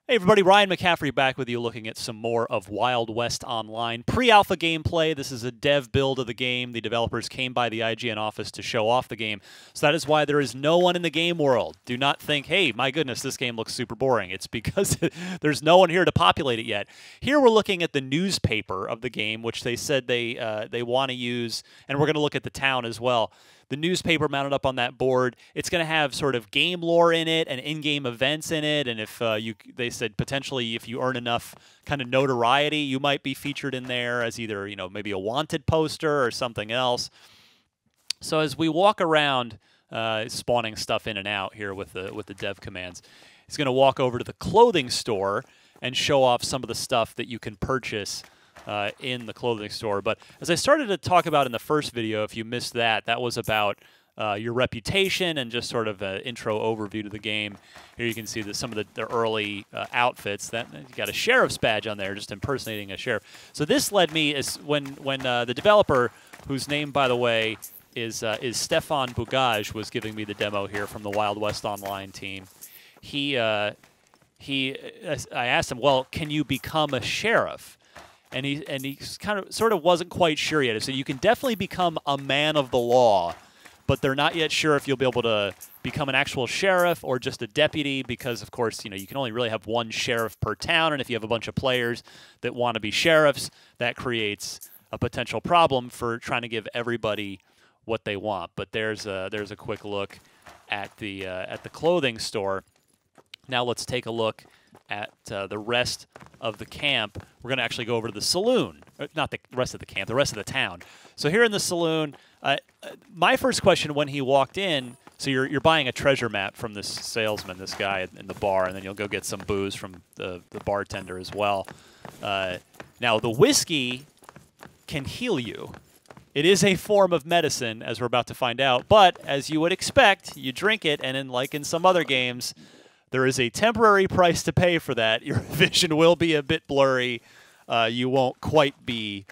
Hey everybody, Ryan McCaffrey back with you looking at some more of Wild West Online. Pre-alpha gameplay, this is a dev build of the game. The developers came by the IGN office to show off the game. So that is why there is no one in the game world. Do not think, hey, my goodness, this game looks super boring. It's because there's no one here to populate it yet. Here we're looking at the newspaper of the game, which they said they want to use, and we're going to look at the town as well. The newspaper mounted up on that board, it's going to have sort of game lore in it and in-game events in it, and if they said potentially if you earn enough kind of notoriety, you might be featured in there as either, maybe a wanted poster or something else. So as we walk around, spawning stuff in and out here with the dev commands, he's going to walk over to the clothing store and show off some of the stuff that you can purchase in the clothing store. But as I started to talk about in the first video, if you missed that, that was about your reputation and just sort of an intro overview to the game. Here you can see that some of the early outfits. That you got a sheriff's badge on there, just impersonating a sheriff. So this led me is when the developer, whose name by the way is Stefan Bugaj, was giving me the demo here from the Wild West Online team. I asked him, well, can you become a sheriff? And he sort of wasn't quite sure yet. So you can definitely become a man of the law, but they're not yet sure if you'll be able to become an actual sheriff or just a deputy, because of course, you can only really have one sheriff per town, and if you have a bunch of players that want to be sheriffs, that creates a potential problem for trying to give everybody what they want. But there's a quick look at the clothing store. Now let's take a look at the rest of the camp. We're going to actually go over to the saloon. Not the rest of the camp, the rest of the town. So here in the saloon, my first question when he walked in, so you're buying a treasure map from this salesman, this guy in the bar, and then you'll go get some booze from the bartender as well. Now, the whiskey can heal you. It is a form of medicine, as we're about to find out, but as you would expect, you drink it, and like in some other games, there is a temporary price to pay for that. Your vision will be a bit blurry. You won't quite be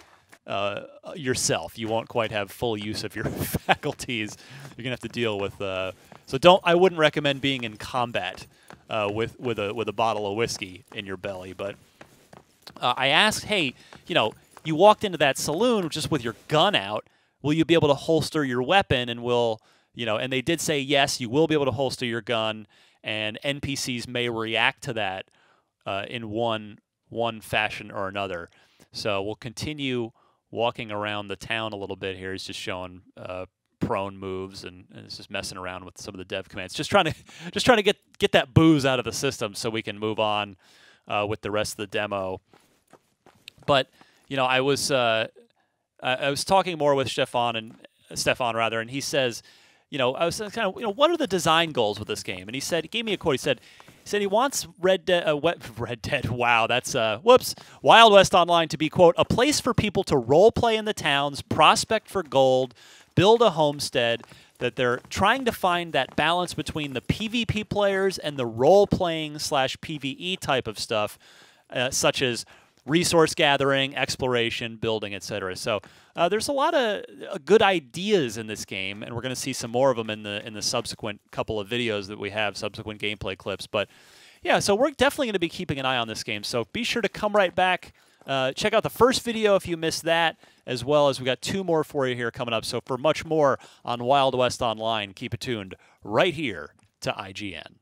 yourself. You won't quite have full use of your faculties. You're gonna have to deal with. So I wouldn't recommend being in combat with a bottle of whiskey in your belly. But I asked, hey, you walked into that saloon just with your gun out. Will you be able to holster your weapon? And and they did say yes, you will be able to holster your gun. And NPCs may react to that in one fashion or another. So we'll continue walking around the town a little bit here. He's just showing prone moves and it's just messing around with some of the dev commands. Just trying to get that booze out of the system so we can move on with the rest of the demo. But I was talking more with Stefan, and he says, I was kind of, what are the design goals with this game? And he gave me a quote. He said he wants Red Dead. Wow, that's Wild West Online to be, quote, a place for people to role play in the towns, prospect for gold, build a homestead. That they're trying to find that balance between the PvP players and the role playing / PvE type of stuff, such as resource gathering, exploration, building, etc. So there's a lot of good ideas in this game, and we're going to see some more of them in the subsequent couple of videos that we have, subsequent gameplay clips. But yeah, so we're definitely going to be keeping an eye on this game. So be sure to come right back. Check out the first video if you missed that, as well as we got 2 more for you here coming up. So for much more on Wild West Online, keep it tuned right here to IGN.